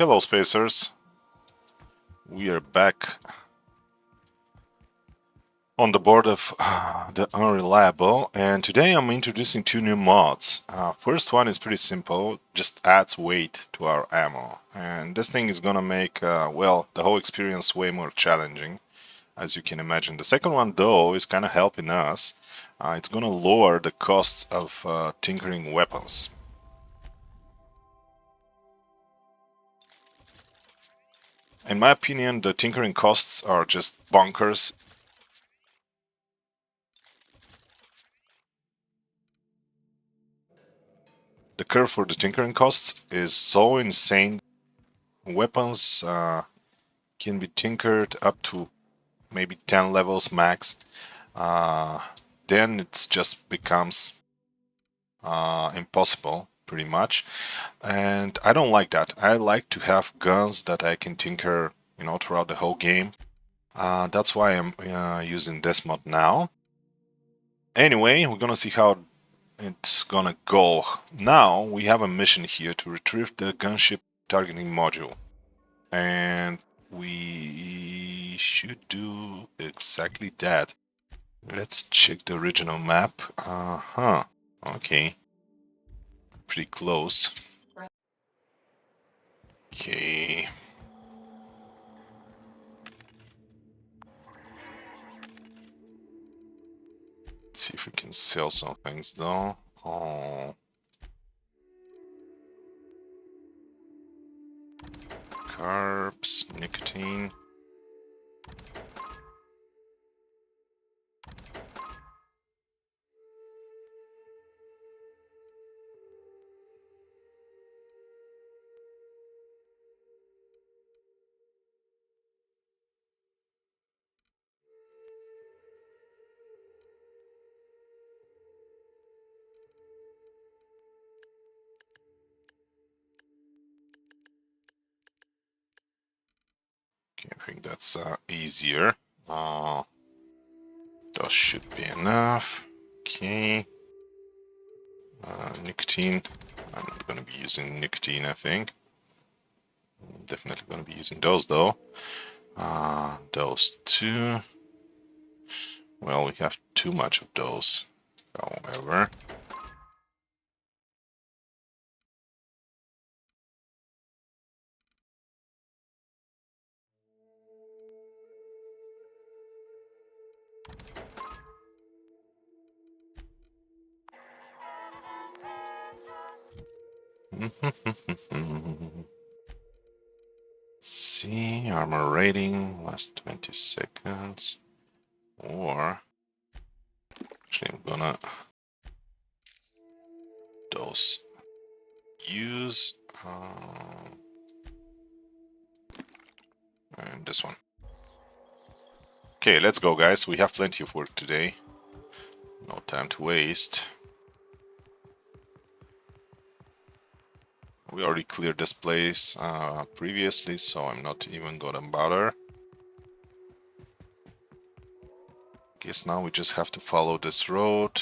Hello, Spacers. We are back on the board of the Unreliable, and today I'm introducing two new mods. First one is pretty simple, just adds weight to our ammo, and this thing is gonna make, well, the whole experience way more challenging, as you can imagine. The second one, though, is kind of helping us. It's gonna lower the cost of tinkering weapons. In my opinion, the tinkering costs are just bonkers. The curve for the tinkering costs is so insane. Weapons can be tinkered up to maybe 10 levels max. Then it just becomes impossible, pretty much. And I don't like that. I like to have guns that I can tinker, throughout the whole game. That's why I'm using this mod now. Anyway, we're gonna see how it's gonna go. Now we have a mission here to retrieve the gunship targeting module, and we should do exactly that. Let's check the original map. Okay, pretty close. Okay. Let's see if we can sell some things though. Oh, carbs, nicotine. Okay, I think that's easier. Those should be enough. Okay. Nicotine. I'm not gonna be using nicotine, I think. Definitely gonna be using those though. Those two. Well, we have too much of those, however. Let's see, armor rating, last 20 seconds. Or, actually I'm gonna those use, and this one. Okay, let's go guys, we have plenty of work today. No time to waste. We already cleared this place previously, so I'm not even gonna bother. Guess now we just have to follow this road.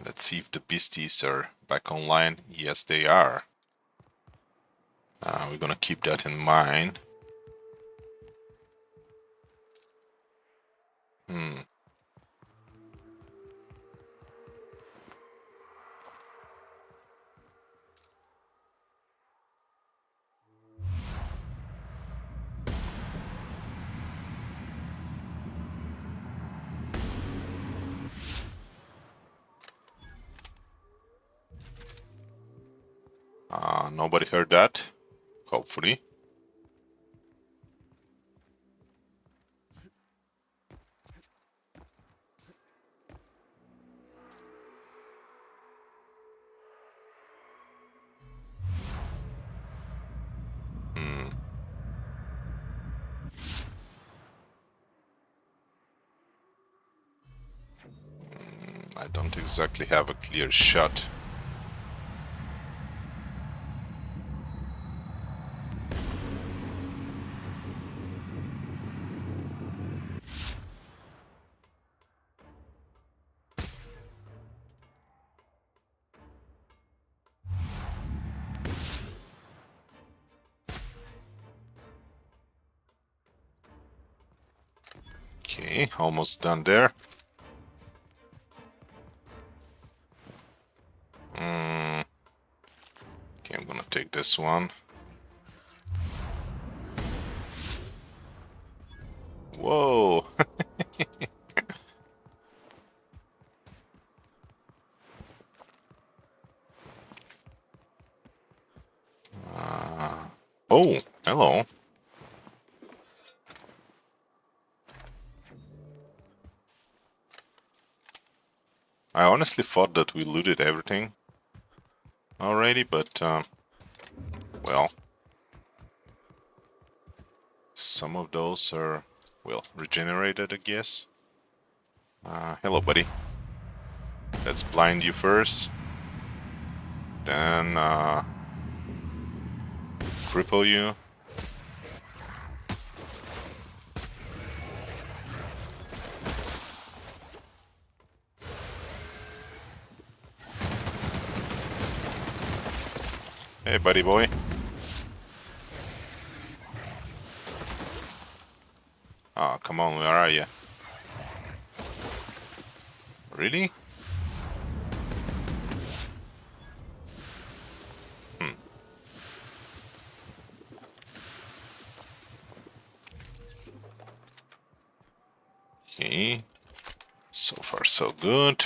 Let's see if the beasties are back online. Yes, they are. We're gonna keep that in mind. Nobody heard that, hopefully. I don't exactly have a clear shot. Okay, almost done there. Okay, I'm gonna take this one. Whoa! Oh, hello. I honestly thought that we looted everything already, but, well, some of those are, well, regenerated, I guess. Hello, buddy. Let's blind you first. Then, cripple you. Hey, buddy boy. Oh, come on, where are you? Really? Okay. So far, so good.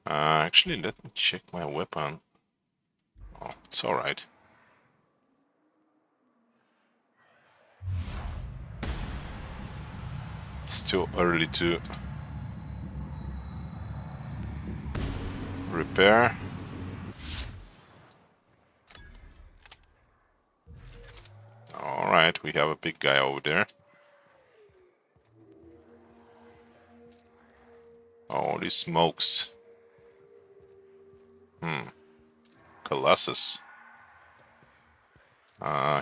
Actually, let me check my weapon. Oh, it's alright. Still early to repair. Alright, we have a big guy over there. Holy smokes. Colossus.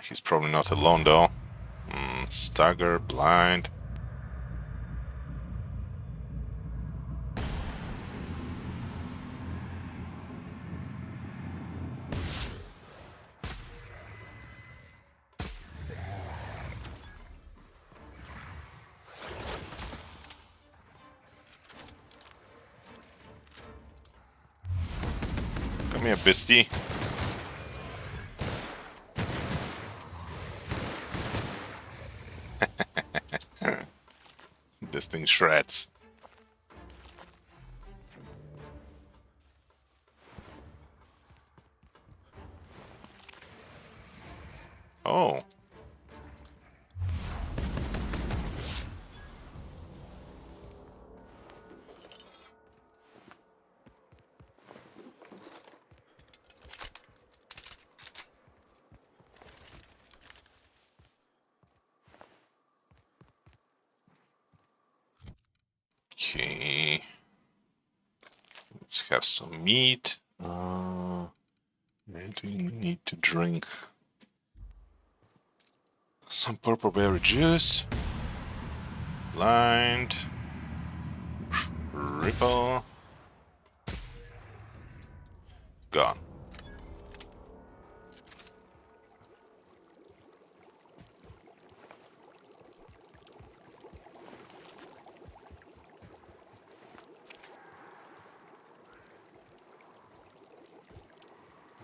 He's probably not alone though. Stagger, blind. Come here, bestie. This thing shreds. Oh. Okay. Let's have some meat. And we need to drink some purple berry juice. Blind. Ripple. Gone.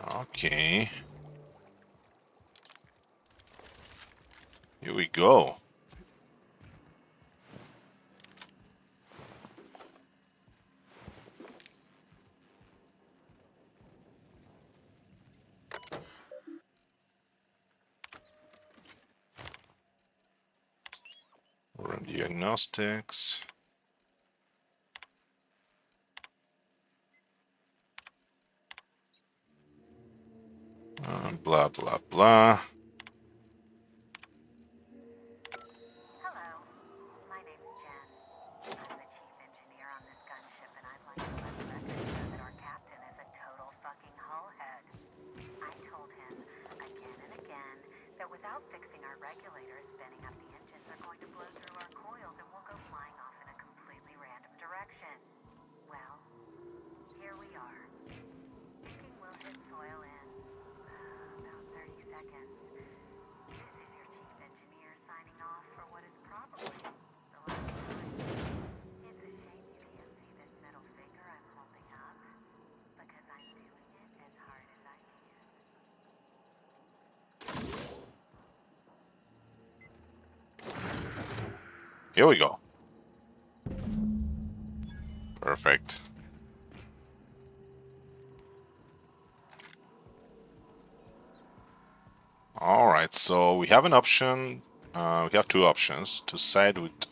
Okay. Here we go. Run diagnostics. Blah, blah, blah. Hello, my name's Jen. I'm the chief engineer on this gunship, and I'd like to let the record show that our captain is a total Here we go. Perfect. Alright, so we have an option. We have two options to side with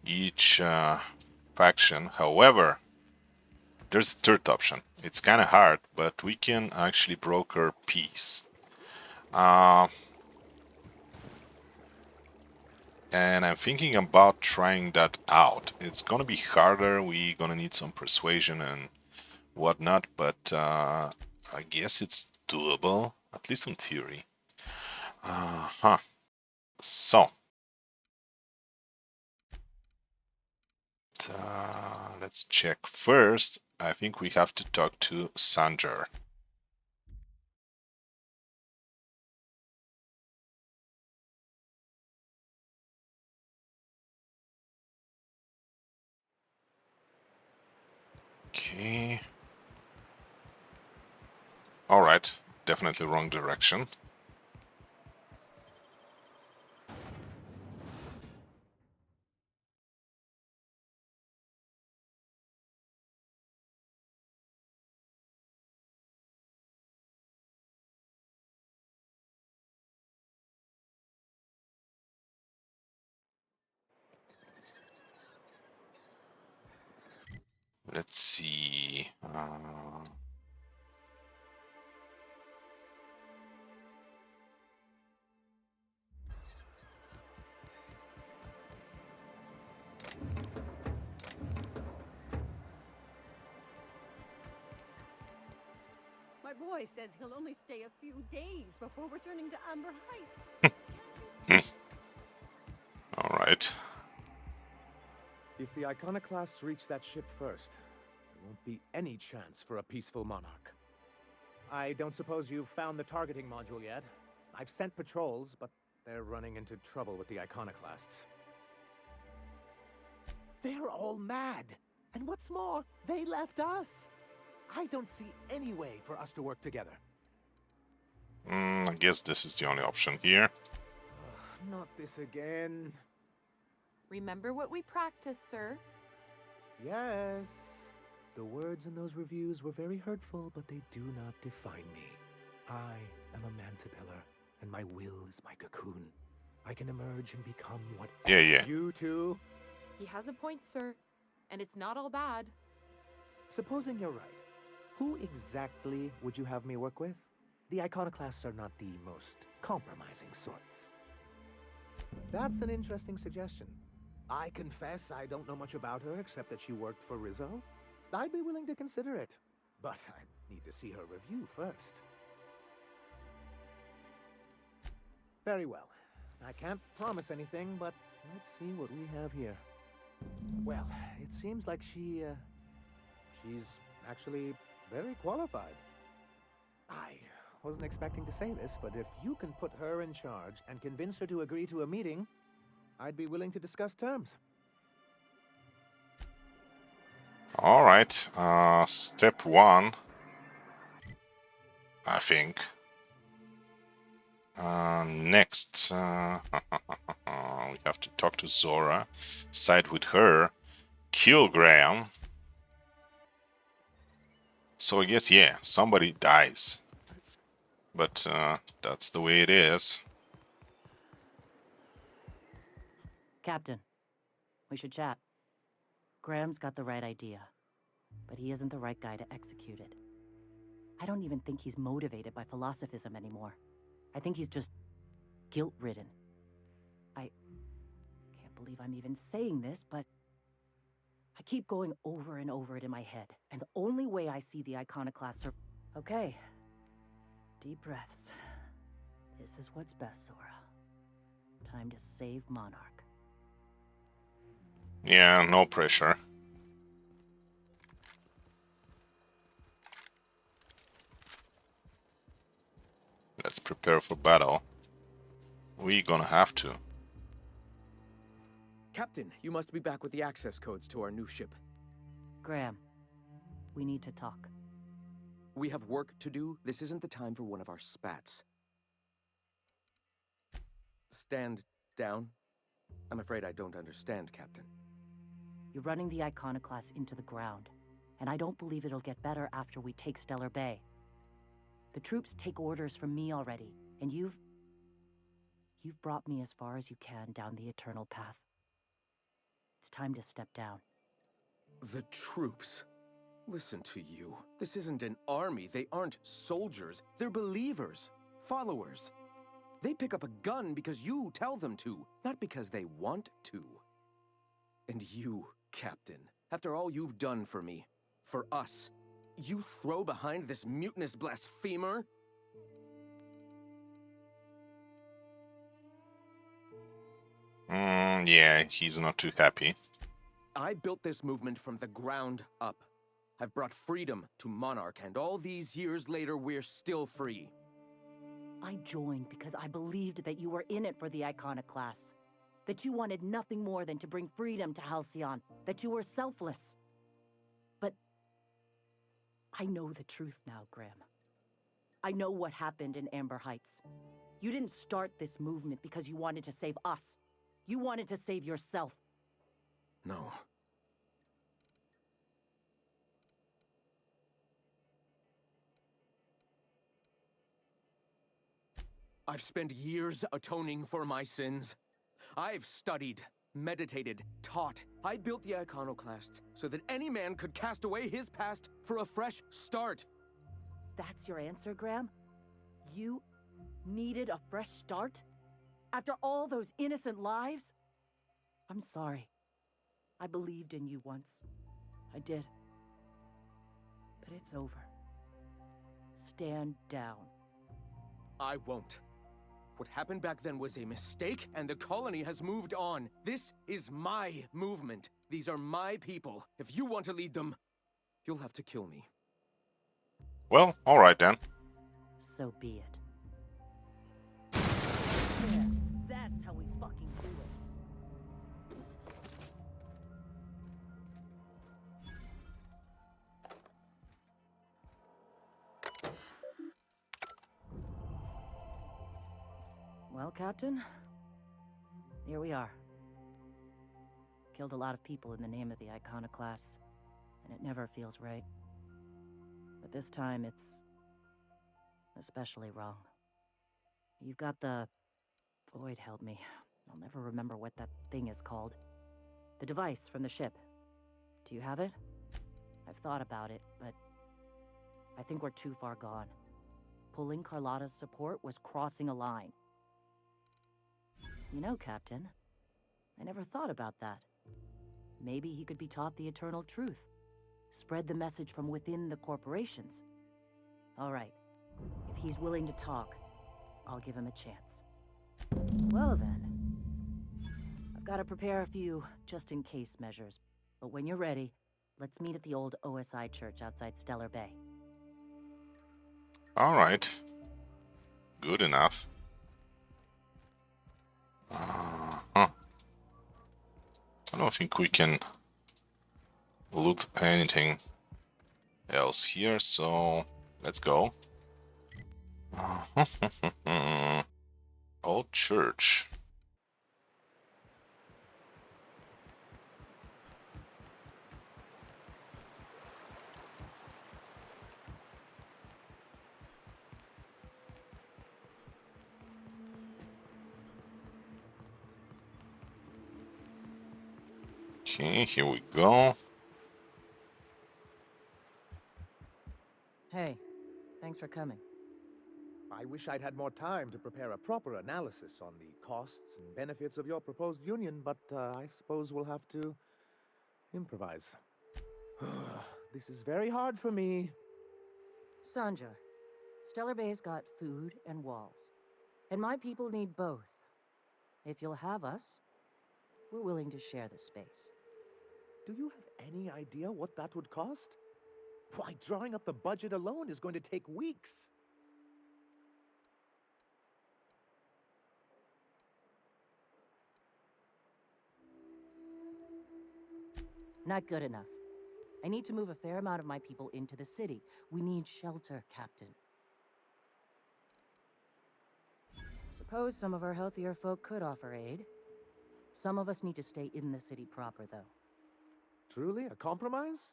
each faction. However, there's a third option. It's kind of hard, but we can actually broker peace. And I'm thinking about trying that out. It's gonna be harder. We're gonna need some persuasion and whatnot, but I guess it's doable, at least in theory. So, let's check first. I think we have to talk to Sanjar. Okay. Alright, definitely wrong direction. Let's see. My boy says he'll only stay a few days before returning to Amber Heights. Alright. If the iconoclasts reach that ship first, there won't be any chance for a peaceful monarch. I don't suppose you've found the targeting module yet. I've sent patrols, but they're running into trouble with the iconoclasts. They're all mad! And what's more, they left us! I don't see any way for us to work together. I guess this is the only option here. Not this again. Remember what we practiced, sir. Yes. The words in those reviews were very hurtful, but they do not define me. I am a mantipillar, and my will is my cocoon. I can emerge and become what Yeah. you two. He has a point, sir. And it's not all bad. Supposing you're right, who exactly would you have me work with? The iconoclasts are not the most compromising sorts. That's an interesting suggestion. I confess I don't know much about her except that she worked for Rizzo. I'd be willing to consider it, but I need to see her review first. Very well. I can't promise anything, but let's see what we have here. Well, it seems like she's actually very qualified. I wasn't expecting to say this, but if you can put her in charge and convince her to agree to a meeting, I'd be willing to discuss terms. Alright, step one, I think. Next, we have to talk to Zora, side with her, kill Graham. So I guess, yeah, somebody dies. But that's the way it is. Captain, we should chat. Graham's got the right idea, but he isn't the right guy to execute it. I don't even think he's motivated by philosophism anymore. I think he's just guilt-ridden. I can't believe I'm even saying this, but I keep going over and over it in my head, and the only way I see the iconoclasts are... Okay. Deep breaths. This is what's best, Zora. Time to save Monarch. Yeah, no pressure. Let's prepare for battle. We're gonna have to. Captain, you must be back with the access codes to our new ship. Graham, we need to talk. We have work to do. This isn't the time for one of our spats. Stand down. I'm afraid I don't understand, Captain. You're running the Iconoclast into the ground, and I don't believe it'll get better after we take Stellar Bay. The troops take orders from me already, and you've brought me as far as you can down the Eternal Path. It's time to step down. The troops. Listen to you. This isn't an army. They aren't soldiers. They're believers. Followers. They pick up a gun because you tell them to, not because they want to. And you, Captain, after all you've done for me, for us, you throw behind this mutinous blasphemer? Yeah, he's not too happy. I built this movement from the ground up. I've brought freedom to Monarch, and all these years later, we're still free. I joined because I believed that you were in it for the Iconoclasts. That you wanted nothing more than to bring freedom to Halcyon. That you were selfless. But I know the truth now, Graham. I know what happened in Amber Heights. You didn't start this movement because you wanted to save us. You wanted to save yourself. No. I've spent years atoning for my sins. I've studied, meditated, taught. I built the Iconoclasts so that any man could cast away his past for a fresh start. That's your answer, Graham? You needed a fresh start? After all those innocent lives? I'm sorry. I believed in you once. I did. But it's over. Stand down. I won't. What happened back then was a mistake, and the colony has moved on. This is my movement. These are my people. If you want to lead them, you'll have to kill me. Well, alright then. So be it. Yeah, that's how we fucking do it. Well, Captain, here we are. Killed a lot of people in the name of the Iconoclasts, and it never feels right. But this time it's especially wrong. You've got the... Void help me. I'll never remember what that thing is called. The device from the ship. Do you have it? I've thought about it, but I think we're too far gone. Pulling Carlotta's support was crossing a line. You know, Captain, I never thought about that. Maybe he could be taught the eternal truth. Spread the message from within the corporations. All right. If he's willing to talk, I'll give him a chance. Well then. I've got to prepare a few just-in-case measures. But when you're ready, let's meet at the old OSI church outside Stellar Bay. Alright. Good enough. I don't think we can loot anything else here, so let's go. Old church. Okay, here we go. Hey, thanks for coming. I wish I'd had more time to prepare a proper analysis on the costs and benefits of your proposed union, but I suppose we'll have to improvise. This is very hard for me. Sanja, Stellar Bay's got food and walls. And my people need both. If you'll have us, we're willing to share the space. Do you have any idea what that would cost? Why, drawing up the budget alone is going to take weeks. Not good enough. I need to move a fair amount of my people into the city. We need shelter, Captain. Suppose some of our healthier folk could offer aid. Some of us need to stay in the city proper, though. Truly, a compromise?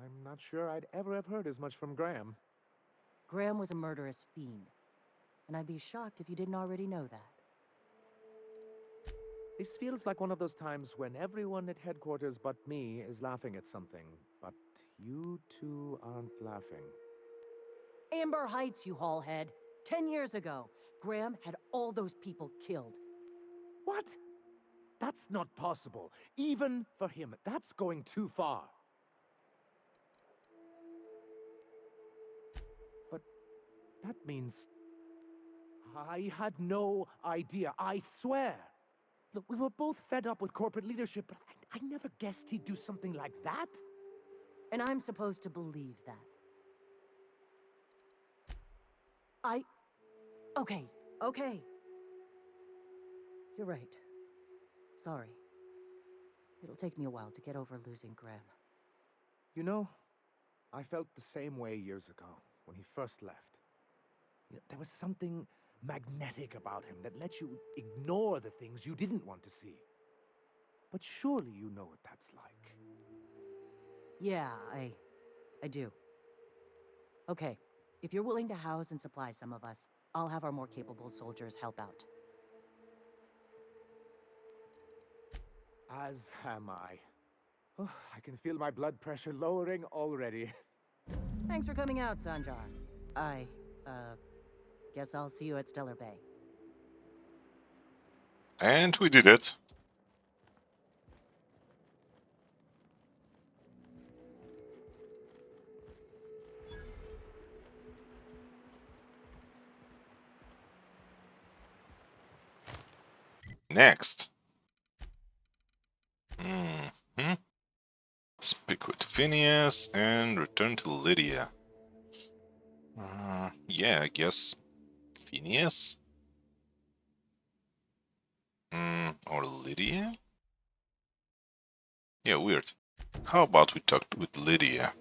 I'm not sure I'd ever have heard as much from Graham. Graham was a murderous fiend, and I'd be shocked if you didn't already know that. This feels like one of those times when everyone at headquarters but me is laughing at something, but you two aren't laughing. Amber Heights, you haulhead! 10 years ago, Graham had all those people killed. What? That's not possible. Even for him, that's going too far. But that means I had no idea, I swear. Look, we were both fed up with corporate leadership, but I never guessed he'd do something like that. And I'm supposed to believe that. Okay. You're right. Sorry. It'll take me a while to get over losing Graham. You know, I felt the same way years ago when he first left. There was something magnetic about him that let you ignore the things you didn't want to see. But surely you know what that's like. Yeah, I do. Okay, if you're willing to house and supply some of us, I'll have our more capable soldiers help out. As am I. Oh, I can feel my blood pressure lowering already. Thanks for coming out, Sanjar. Guess I'll see you at Stellar Bay. And we did it. Next. Speak with Phineas and return to Lydia. Yeah, I guess Phineas? Or Lydia? Yeah, weird. How about we talk with Lydia?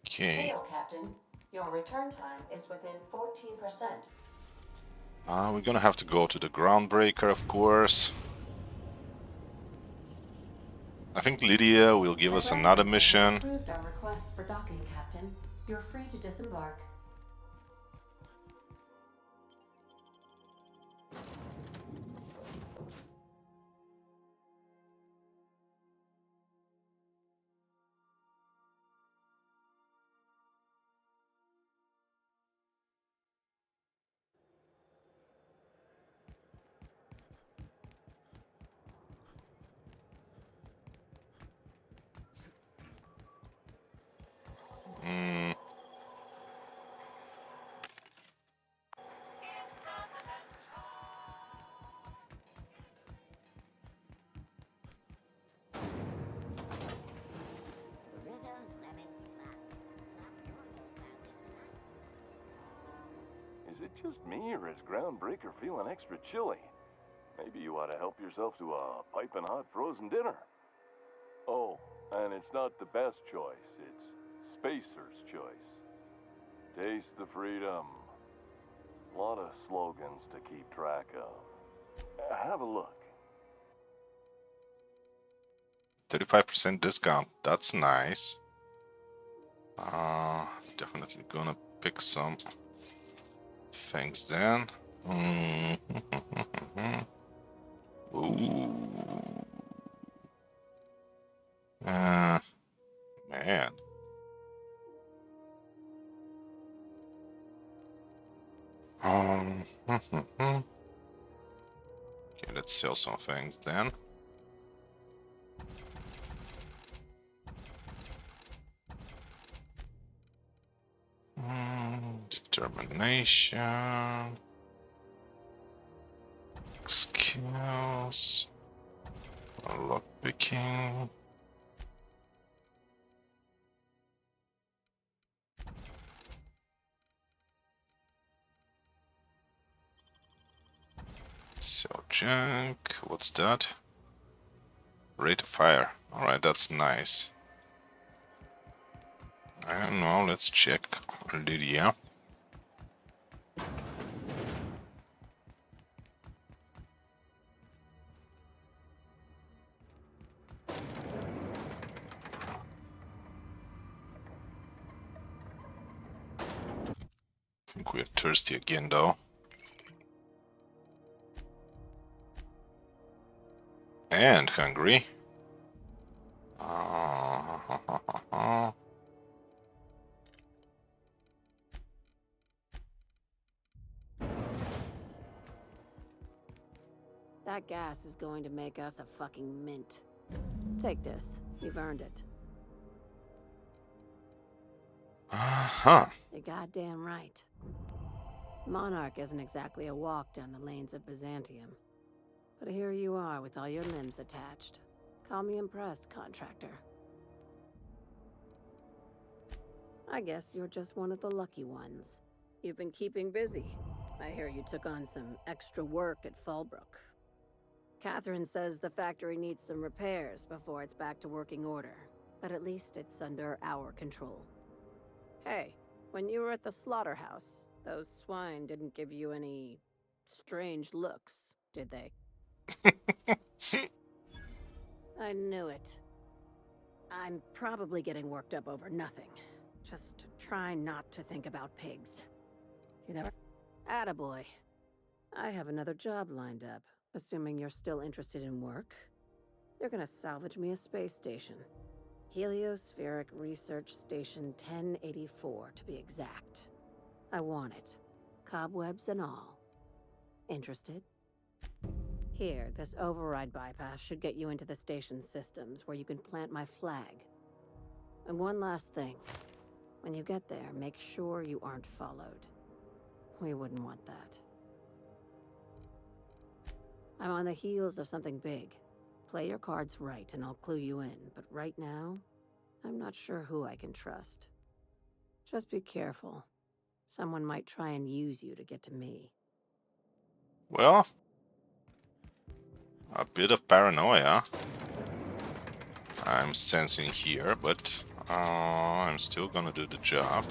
Okay. Hail, Captain. Your return time is within 14%. We're gonna have to go to the Groundbreaker, of course. I think Lydia will give us another mission. Approved our request for docking, Captain. You're free to disembark. Is it just me, or is Groundbreaker feeling extra chilly? Maybe you ought to help yourself to a piping hot frozen dinner. Oh, and it's not the best choice, it's Spacer's choice. Taste the freedom. A lot of slogans to keep track of. Have a look. 35% discount. That's nice. Definitely gonna pick some things then. Ooh. Man. Okay, let's sell some things then. Determination. Skills. Lockpicking. Sell junk. What's that? Rate of fire. Alright, that's nice. I don't know, let's check Lydia. I think we're thirsty again though. And hungry. That gas is going to make us a fucking mint. Take this. You've earned it. You're goddamn right. Monarch isn't exactly a walk down the lanes of Byzantium. But here you are with all your limbs attached. Call me impressed, contractor. I guess you're just one of the lucky ones. You've been keeping busy. I hear you took on some extra work at Fallbrook. Catherine says the factory needs some repairs before it's back to working order. But at least it's under our control. Hey, when you were at the slaughterhouse, those swine didn't give you any strange looks, did they? I knew it. I'm probably getting worked up over nothing. Just try not to think about pigs. You know? Attaboy. I have another job lined up, assuming you're still interested in work. You're gonna salvage me a space station. Heliospheric Research Station 1084, to be exact. I want it. Cobwebs and all. Interested? Here, this override bypass should get you into the station's systems where you can plant my flag. And one last thing. When you get there, make sure you aren't followed. We wouldn't want that. I'm on the heels of something big. Play your cards right and I'll clue you in, but right now, I'm not sure who I can trust. Just be careful. Someone might try and use you to get to me. Well, a bit of paranoia I'm sensing here, but I'm still gonna do the job.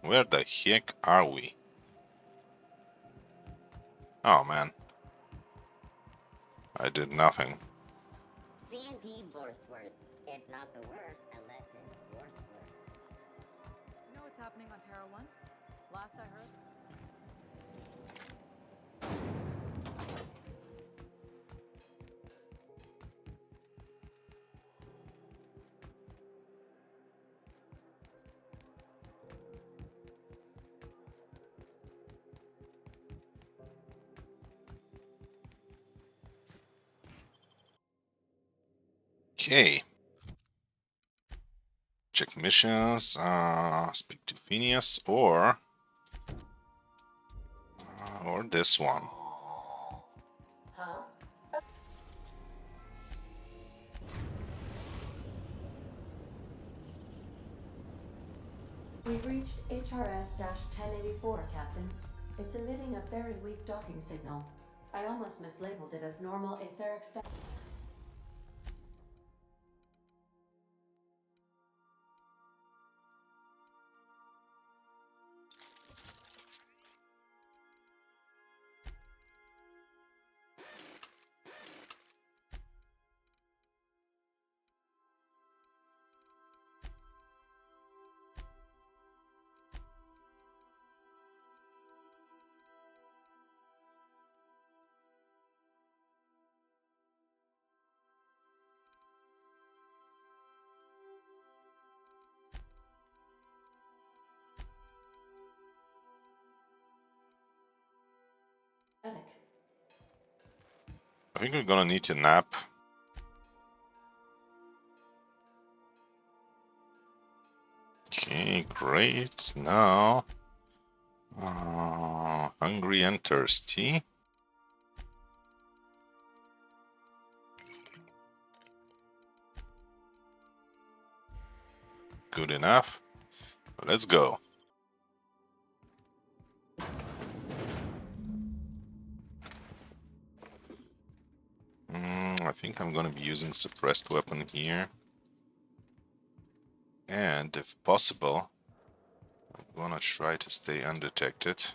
Where the heck are we? Oh man. I did nothing. CNP worst. It's not the worst unless it's worse. You know what's happening on Terra 1? Last I heard. Okay. Check missions, speak to Phineas, or this one. Huh? We've reached HRS-1084, Captain. It's emitting a very weak docking signal. I almost mislabeled it as normal etheric status. I think we're gonna need to nap. great. Now, hungry and thirsty. Good enough. Let's go. I think I'm gonna be using suppressed weapon here. And if possible, I'm gonna try to stay undetected.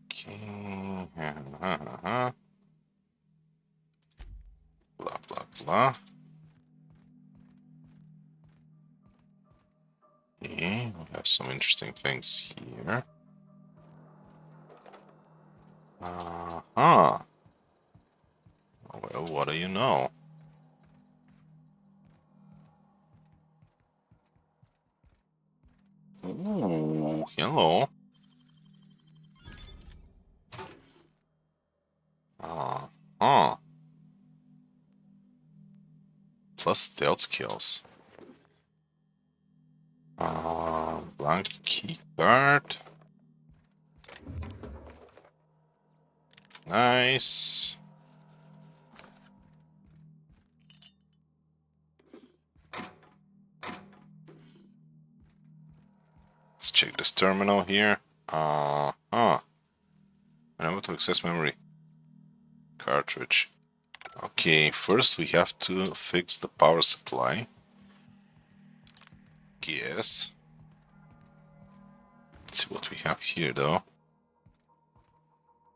Okay. Blah, blah, blah. Okay, we have some interesting things here. Uh-huh. Well, what do you know? Ooh, hello. Uh-huh. Plus stealth skills. Blank key card. Nice. Let's check this terminal here. Remember to access memory. Cartridge. Okay, first we have to fix the power supply. Yes. Let's see what we have here though.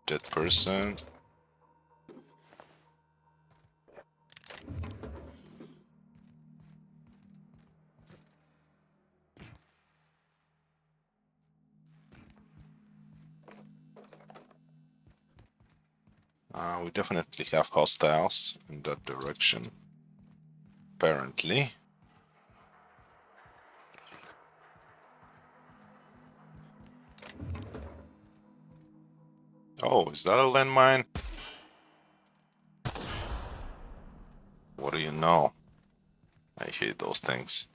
Dead person. We definitely have hostiles in that direction. Apparently. Oh, is that a landmine? What do you know? I hate those things.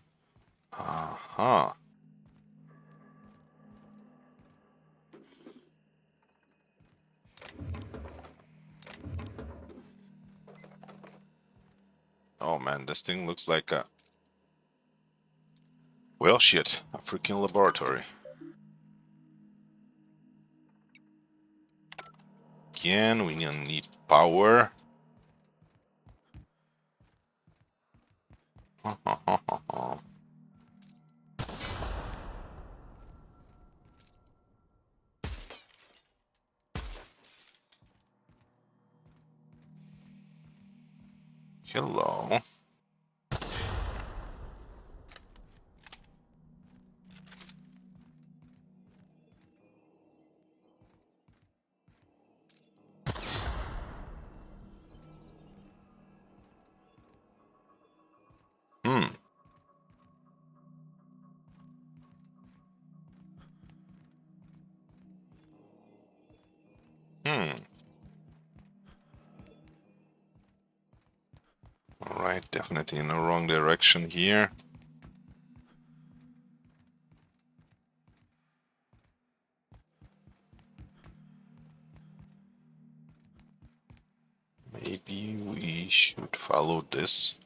Uh-huh. Oh man, this thing looks like a... Well, shit, a freaking laboratory. Again, we need power. Hello. Hmm. Alright, definitely in the wrong direction here. Maybe we should follow this.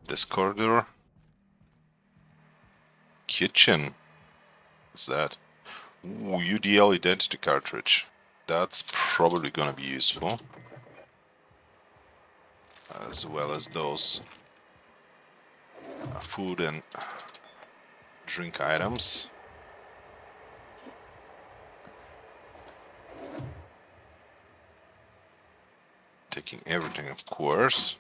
This corridor. Kitchen. What's that? Ooh, UDL identity cartridge. That's probably gonna be useful. As well as those food and drink items. Taking everything, of course.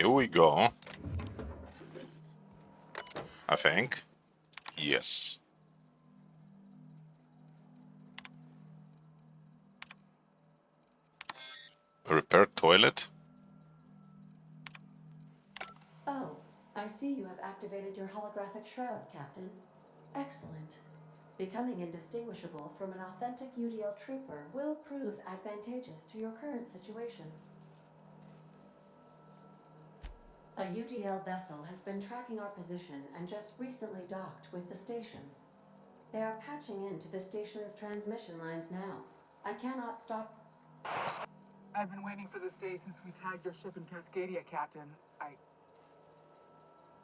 Here we go. I think. Yes. Repair toilet. Oh, I see you have activated your holographic shroud, Captain. Excellent. Becoming indistinguishable from an authentic UDL trooper will prove advantageous to your current situation. A UDL vessel has been tracking our position and just recently docked with the station. They are patching into the station's transmission lines now. I cannot stop. I've been waiting for this day since we tagged your ship in Cascadia, Captain.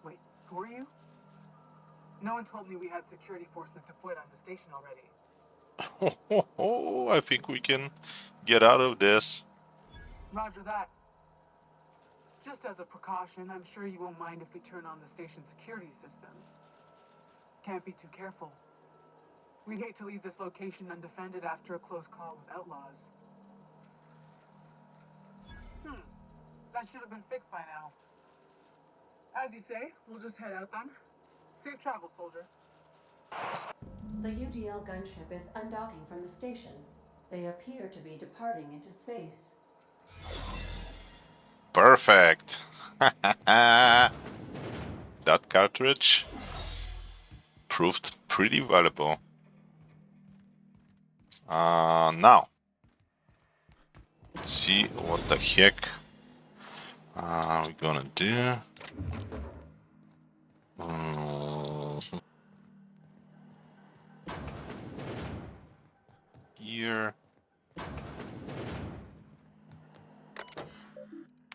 Wait, who are you? No one told me we had security forces deployed on the station already. I think we can get out of this. Roger that. Just as a precaution, I'm sure you won't mind if we turn on the station's security systems. Can't be too careful. We'd hate to leave this location undefended after a close call with outlaws. That should have been fixed by now. As you say, we'll just head out then. Safe travel, soldier. The UDL gunship is undocking from the station. They appear to be departing into space. Perfect. That cartridge proved pretty valuable. Now, let's see what the heck we're gonna do. Here.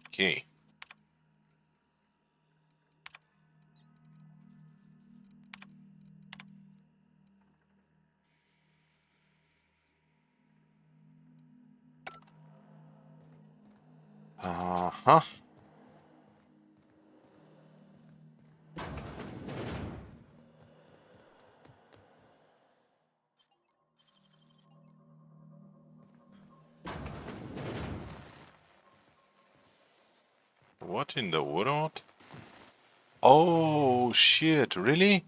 Okay. Uh-huh. What in the world? Oh shit, really?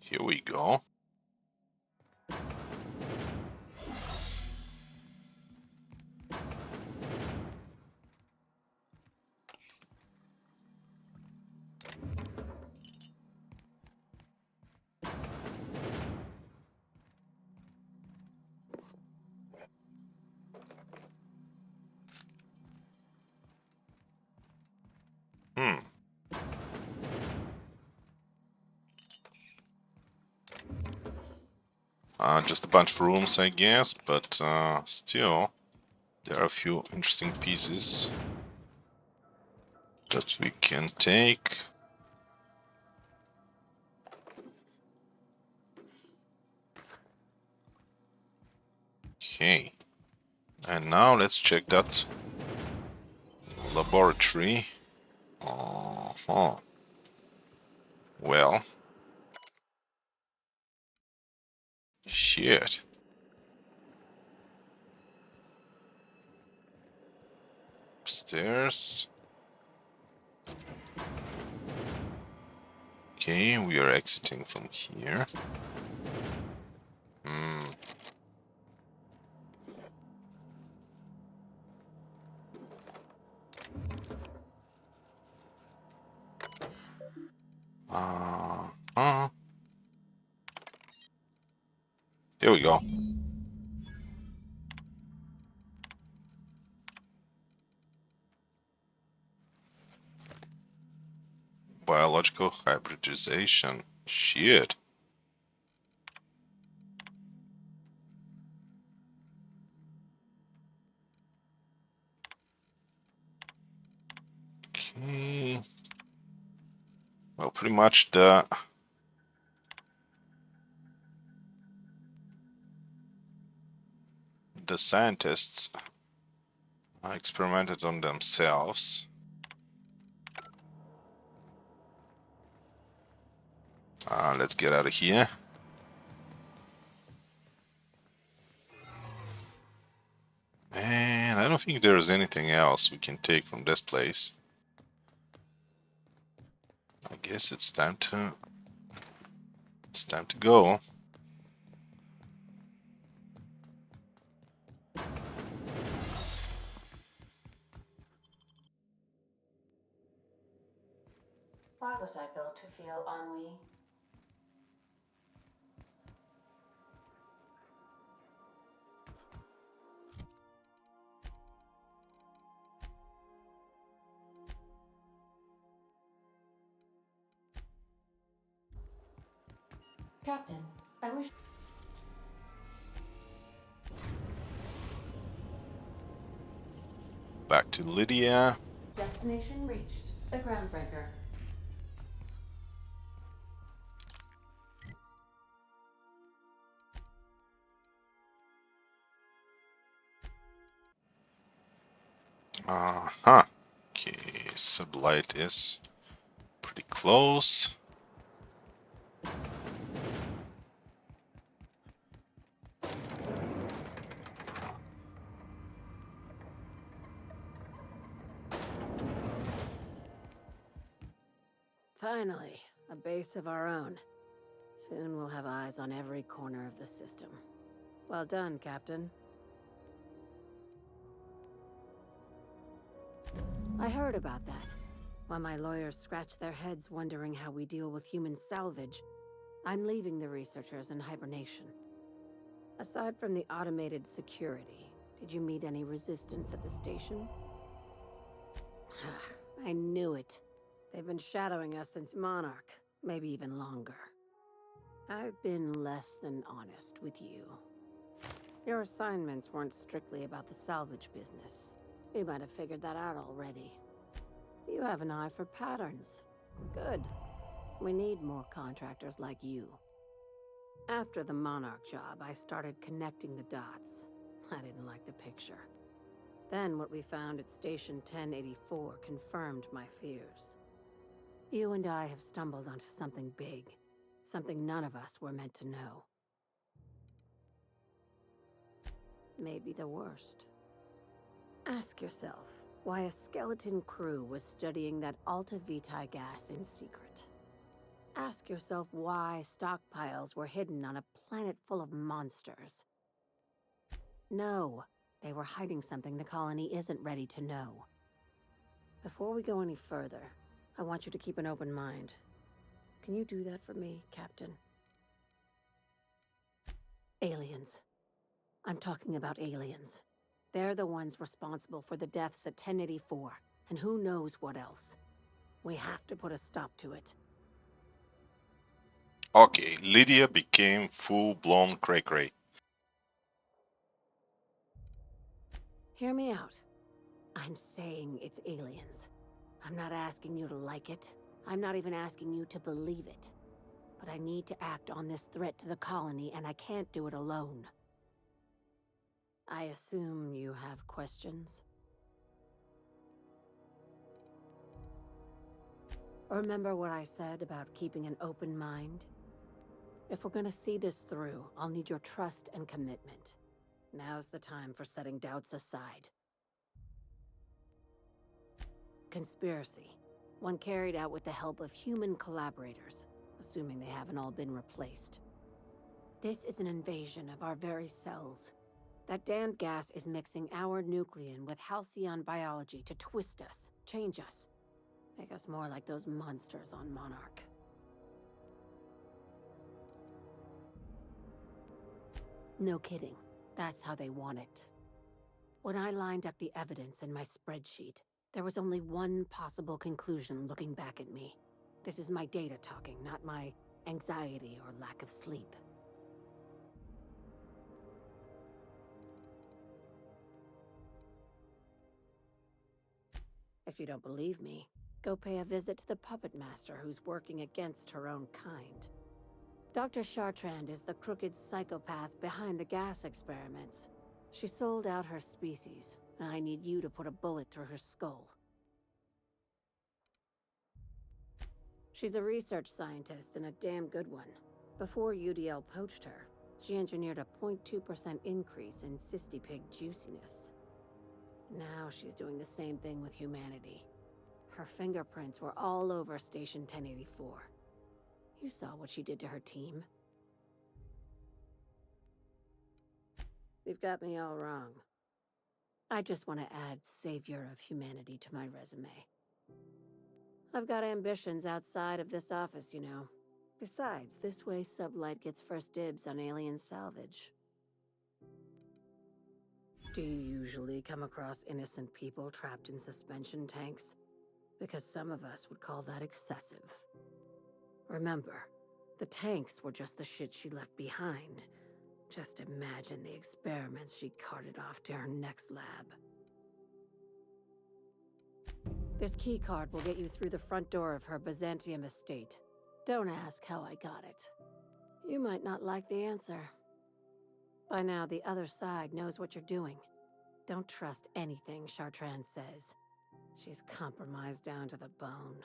Here we go. Just a bunch of rooms, I guess, but still, there are a few interesting pieces that we can take. Okay, and now let's check that laboratory. Well, shit. Upstairs. Okay, we are exiting from here. Here we go. Biological hybridization. Shit. Okay. Well, pretty much the scientists experimented on themselves. Let's get out of here. And I don't think there's anything else we can take from this place. I guess it's time to go. Why was I built to feel ennui? Captain, I wish... Back to Lydia. Destination reached. The Groundbreaker. Uh-huh. Okay, sublight is pretty close. Finally, a base of our own. Soon we'll have eyes on every corner of the system. Well done, Captain. I heard about that. While my lawyers scratch their heads wondering how we deal with human salvage, I'm leaving the researchers in hibernation. Aside from the automated security, did you meet any resistance at the station? I knew it. They've been shadowing us since Monarch, maybe even longer. I've been less than honest with you. Your assignments weren't strictly about the salvage business. You might have figured that out already. You have an eye for patterns. Good. We need more contractors like you. After the Monarch job, I started connecting the dots. I didn't like the picture. Then what we found at Station 1084 confirmed my fears. You and I have stumbled onto something big. Something none of us were meant to know. Maybe the worst. Ask yourself why a skeleton crew was studying that Alta Vitae gas in secret. Ask yourself why stockpiles were hidden on a planet full of monsters. No, they were hiding something the colony isn't ready to know. Before we go any further, I want you to keep an open mind. Can you do that for me, Captain? Aliens. I'm talking about aliens. They're the ones responsible for the deaths at 1084, and who knows what else. We have to put a stop to it. Okay, Lydia became full-blown cray-cray. Hear me out. I'm saying it's aliens. I'm not asking you to like it. I'm not even asking you to believe it. But I need to act on this threat to the colony, and I can't do it alone. I assume you have questions? Remember what I said about keeping an open mind? If we're gonna see this through, I'll need your trust and commitment. Now's the time for setting doubts aside. Conspiracy. One carried out with the help of human collaborators, assuming they haven't all been replaced. This is an invasion of our very cells. That damned gas is mixing our nucleon with halcyon biology to twist us, change us, make us more like those monsters on Monarch. No kidding. That's how they want it. When I lined up the evidence in my spreadsheet, there was only one possible conclusion looking back at me. This is my data talking, not my anxiety or lack of sleep. If you don't believe me, Go pay a visit to the puppet master who's working against her own kind. Dr. Chartrand is the crooked psychopath behind the gas experiments. She sold out her species, and I need you to put a bullet through her skull. She's a research scientist and a damn good one. Before UDL poached her, she engineered a 0.2% increase in cystipig juiciness. Now she's doing the same thing with humanity. Her fingerprints were all over Station 1084. You saw what she did to her team. You've got me all wrong. I just want to add Savior of Humanity to my resume. I've got ambitions outside of this office, you know. Besides, this way Sublight gets first dibs on alien salvage. Do you usually come across innocent people trapped in suspension tanks? Because some of us would call that excessive. Remember, the tanks were just the shit she left behind. Just imagine the experiments she carted off to her next lab. This keycard will get you through the front door of her Byzantium estate. Don't ask how I got it. You might not like the answer. By now, the other side knows what you're doing. Don't trust anything Chartrand says. She's compromised down to the bone.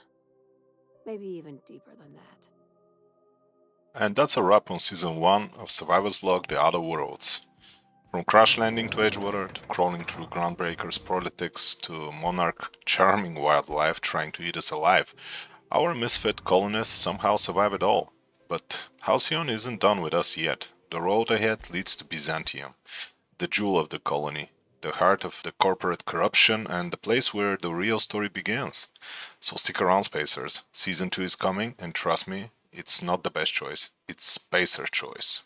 Maybe even deeper than that. And that's a wrap on Season 1 of Survivor's Log The Other Worlds. From crash landing to Edgewater, to crawling through Groundbreaker's politics, to Monarch charming wildlife trying to eat us alive, our misfit colonists somehow survive it all. But Halcyon isn't done with us yet. The road ahead leads to Byzantium, the jewel of the colony, the heart of the corporate corruption, and the place where the real story begins. So stick around, Spacers. Season 2 is coming, and trust me, it's not the best choice, it's Spacer's choice.